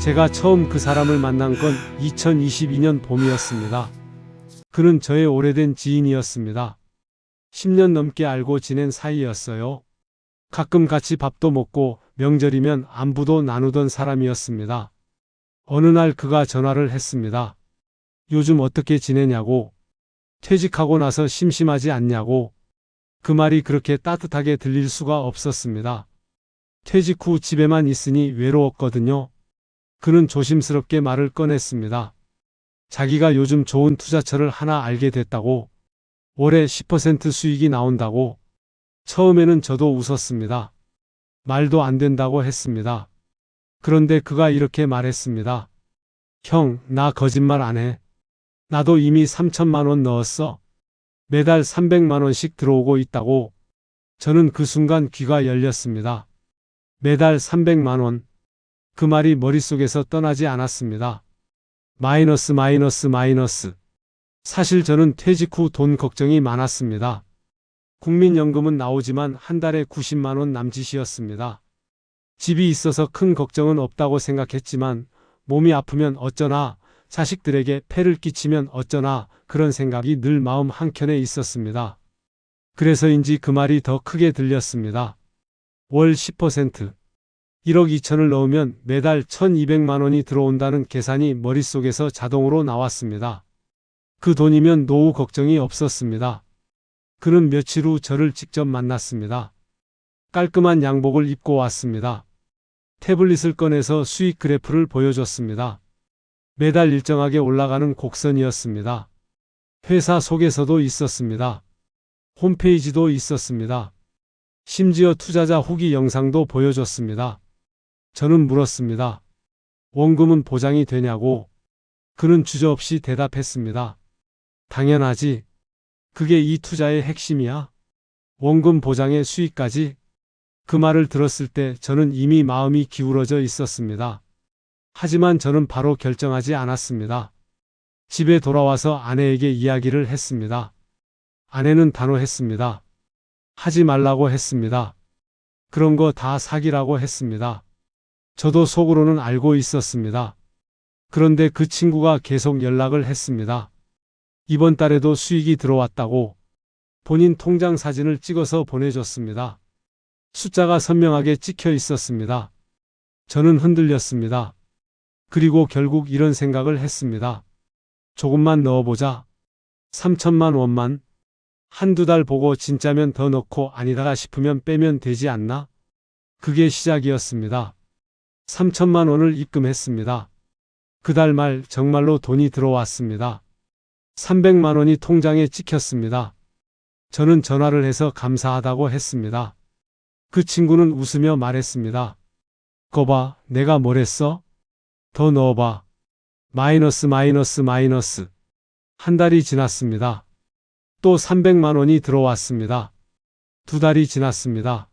제가 처음 그 사람을 만난 건 2022년 봄이었습니다. 그는 저의 오래된 지인이었습니다. 10년 넘게 알고 지낸 사이였어요. 가끔 같이 밥도 먹고 명절이면 안부도 나누던 사람이었습니다. 어느 날 그가 전화를 했습니다. 요즘 어떻게 지내냐고, 퇴직하고 나서 심심하지 않냐고. 그 말이 그렇게 따뜻하게 들릴 수가 없었습니다. 퇴직 후 집에만 있으니 외로웠거든요. 그는 조심스럽게 말을 꺼냈습니다. 자기가 요즘 좋은 투자처를 하나 알게 됐다고, 월에 10% 수익이 나온다고. 처음에는 저도 웃었습니다. 말도 안 된다고 했습니다. 그런데 그가 이렇게 말했습니다. 형, 나 거짓말 안 해. 나도 이미 3천만 원 넣었어. 매달 300만 원씩 들어오고 있다고. 저는 그 순간 귀가 열렸습니다. 매달 300만 원. 그 말이 머릿속에서 떠나지 않았습니다. 마이너스. 사실 저는 퇴직 후 돈 걱정이 많았습니다. 국민연금은 나오지만 한 달에 90만 원 남짓이었습니다. 집이 있어서 큰 걱정은 없다고 생각했지만 몸이 아프면 어쩌나, 자식들에게 폐를 끼치면 어쩌나 그런 생각이 늘 마음 한켠에 있었습니다. 그래서인지 그 말이 더 크게 들렸습니다. 월 10%. 1억 2천을 넣으면 매달 1200만 원이 들어온다는 계산이 머릿속에서 자동으로 나왔습니다. 그 돈이면 노후 걱정이 없었습니다. 그는 며칠 후 저를 직접 만났습니다. 깔끔한 양복을 입고 왔습니다. 태블릿을 꺼내서 수익 그래프를 보여줬습니다. 매달 일정하게 올라가는 곡선이었습니다. 회사 소개서도 있었습니다. 홈페이지도 있었습니다. 심지어 투자자 후기 영상도 보여줬습니다. 저는 물었습니다. 원금은 보장이 되냐고. 그는 주저없이 대답했습니다. 당연하지. 그게 이 투자의 핵심이야. 원금 보장의 수익까지. 그 말을 들었을 때 저는 이미 마음이 기울어져 있었습니다. 하지만 저는 바로 결정하지 않았습니다. 집에 돌아와서 아내에게 이야기를 했습니다. 아내는 단호했습니다. 하지 말라고 했습니다. 그런 거 다 사기라고 했습니다. 저도 속으로는 알고 있었습니다. 그런데 그 친구가 계속 연락을 했습니다. 이번 달에도 수익이 들어왔다고. 본인 통장 사진을 찍어서 보내줬습니다. 숫자가 선명하게 찍혀 있었습니다. 저는 흔들렸습니다. 그리고 결국 이런 생각을 했습니다. 조금만 넣어보자. 3천만 원만. 한두 달 보고 진짜면 더 넣고 아니다 싶으면 빼면 되지 않나? 그게 시작이었습니다. 3천만 원을 입금했습니다. 그달 말 정말로 돈이 들어왔습니다. 300만 원이 통장에 찍혔습니다. 저는 전화를 해서 감사하다고 했습니다. 그 친구는 웃으며 말했습니다. 거봐, 내가 뭘 했어? 더 넣어봐. 마이너스. 한 달이 지났습니다. 또 300만 원이 들어왔습니다. 두 달이 지났습니다.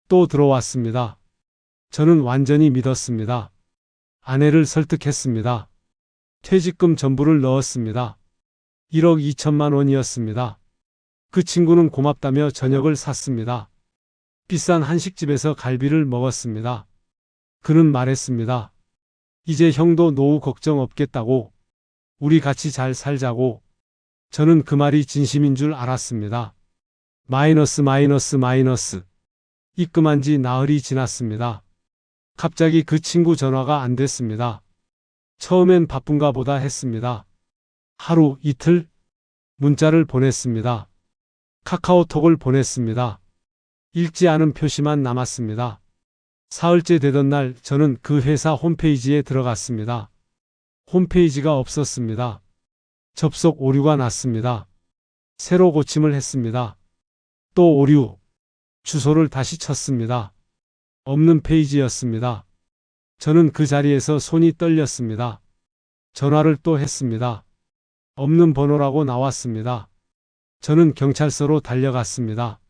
또 들어왔습니다. 저는 완전히 믿었습니다. 아내를 설득했습니다. 퇴직금 전부를 넣었습니다. 1억 2천만 원이었습니다. 그 친구는 고맙다며 저녁을 샀습니다. 비싼 한식집에서 갈비를 먹었습니다. 그는 말했습니다. 이제 형도 노후 걱정 없겠다고. 우리 같이 잘 살자고. 저는 그 말이 진심인 줄 알았습니다. 마이너스. 입금한 지 나흘이 지났습니다. 갑자기 그 친구 전화가 안 됐습니다. 처음엔 바쁜가 보다 했습니다. 하루, 이틀? 문자를 보냈습니다. 카카오톡을 보냈습니다. 읽지 않은 표시만 남았습니다. 사흘째 되던 날 저는 그 회사 홈페이지에 들어갔습니다. 홈페이지가 없었습니다. 접속 오류가 났습니다. 새로 고침을 했습니다. 또 오류. 주소를 다시 쳤습니다. 없는 페이지였습니다. 저는 그 자리에서 손이 떨렸습니다. 전화를 또 했습니다. 없는 번호라고 나왔습니다. 저는 경찰서로 달려갔습니다.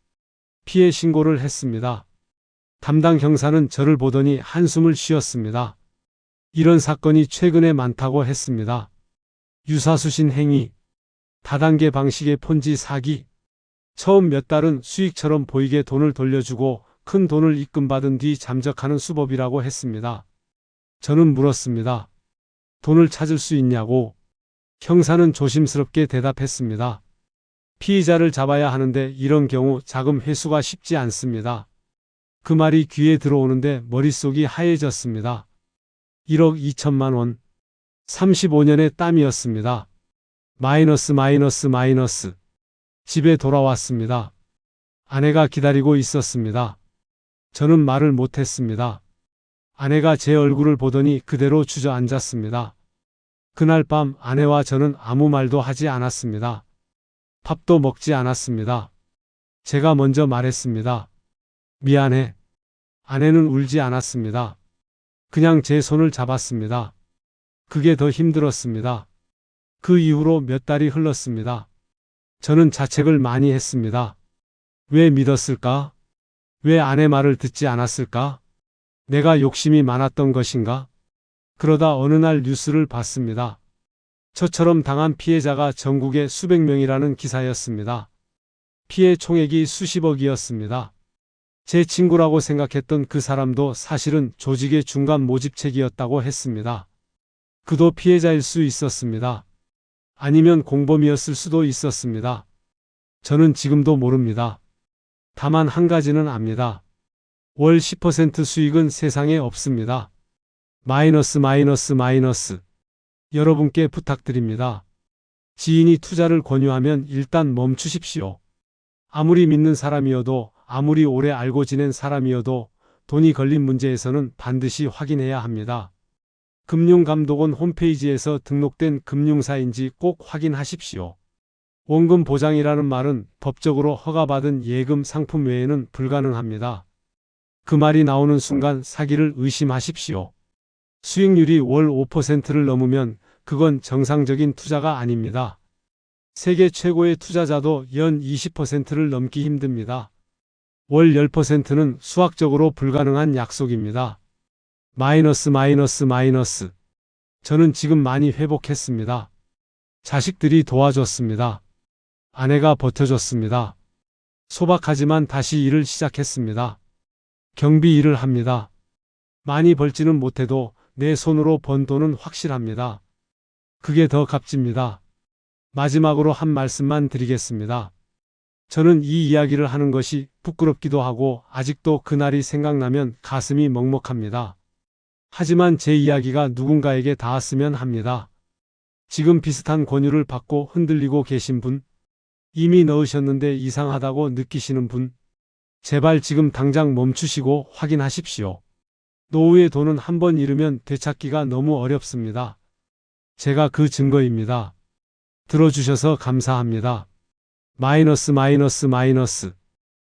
피해 신고를 했습니다. 담당 형사는 저를 보더니 한숨을 쉬었습니다. 이런 사건이 최근에 많다고 했습니다. 유사수신 행위, 다단계 방식의 폰지 사기. 처음 몇 달은 수익처럼 보이게 돈을 돌려주고 큰 돈을 입금받은 뒤 잠적하는 수법이라고 했습니다. 저는 물었습니다. 돈을 찾을 수 있냐고. 형사는 조심스럽게 대답했습니다. 피의자를 잡아야 하는데 이런 경우 자금 회수가 쉽지 않습니다. 그 말이 귀에 들어오는데 머릿속이 하얘졌습니다. 1억 2천만 원. 35년의 땀이었습니다. 마이너스. 집에 돌아왔습니다. 아내가 기다리고 있었습니다. 저는 말을 못했습니다. 아내가 제 얼굴을 보더니 그대로 주저앉았습니다. 그날 밤 아내와 저는 아무 말도 하지 않았습니다. 밥도 먹지 않았습니다. 제가 먼저 말했습니다. 미안해. 아내는 울지 않았습니다. 그냥 제 손을 잡았습니다. 그게 더 힘들었습니다. 그 이후로 몇 달이 흘렀습니다. 저는 자책을 많이 했습니다. 왜 믿었을까? 왜 아내 말을 듣지 않았을까? 내가 욕심이 많았던 것인가? 그러다 어느 날 뉴스를 봤습니다. 저처럼 당한 피해자가 전국에 수백 명이라는 기사였습니다. 피해 총액이 수십억이었습니다. 제 친구라고 생각했던 그 사람도 사실은 조직의 중간 모집책이었다고 했습니다. 그도 피해자일 수 있었습니다. 아니면 공범이었을 수도 있었습니다. 저는 지금도 모릅니다. 다만 한 가지는 압니다. 월 10% 수익은 세상에 없습니다. 마이너스. 여러분께 부탁드립니다. 지인이 투자를 권유하면 일단 멈추십시오. 아무리 믿는 사람이어도, 아무리 오래 알고 지낸 사람이어도 돈이 걸린 문제에서는 반드시 확인해야 합니다. 금융감독원 홈페이지에서 등록된 금융사인지 꼭 확인하십시오. 원금 보장이라는 말은 법적으로 허가받은 예금 상품 외에는 불가능합니다. 그 말이 나오는 순간 사기를 의심하십시오. 수익률이 월 5%를 넘으면 그건 정상적인 투자가 아닙니다. 세계 최고의 투자자도 연 20%를 넘기 힘듭니다. 월 10%는 수학적으로 불가능한 약속입니다. 마이너스. 저는 지금 많이 회복했습니다. 자식들이 도와줬습니다. 아내가 버텨줬습니다. 소박하지만 다시 일을 시작했습니다. 경비 일을 합니다. 많이 벌지는 못해도 내 손으로 번 돈은 확실합니다. 그게 더 값집니다. 마지막으로 한 말씀만 드리겠습니다. 저는 이 이야기를 하는 것이 부끄럽기도 하고 아직도 그날이 생각나면 가슴이 먹먹합니다. 하지만 제 이야기가 누군가에게 닿았으면 합니다. 지금 비슷한 권유를 받고 흔들리고 계신 분, 이미 넣으셨는데 이상하다고 느끼시는 분, 제발 지금 당장 멈추시고 확인하십시오. 노후의 돈은 한 번 잃으면 되찾기가 너무 어렵습니다. 제가 그 증거입니다. 들어주셔서 감사합니다. 마이너스.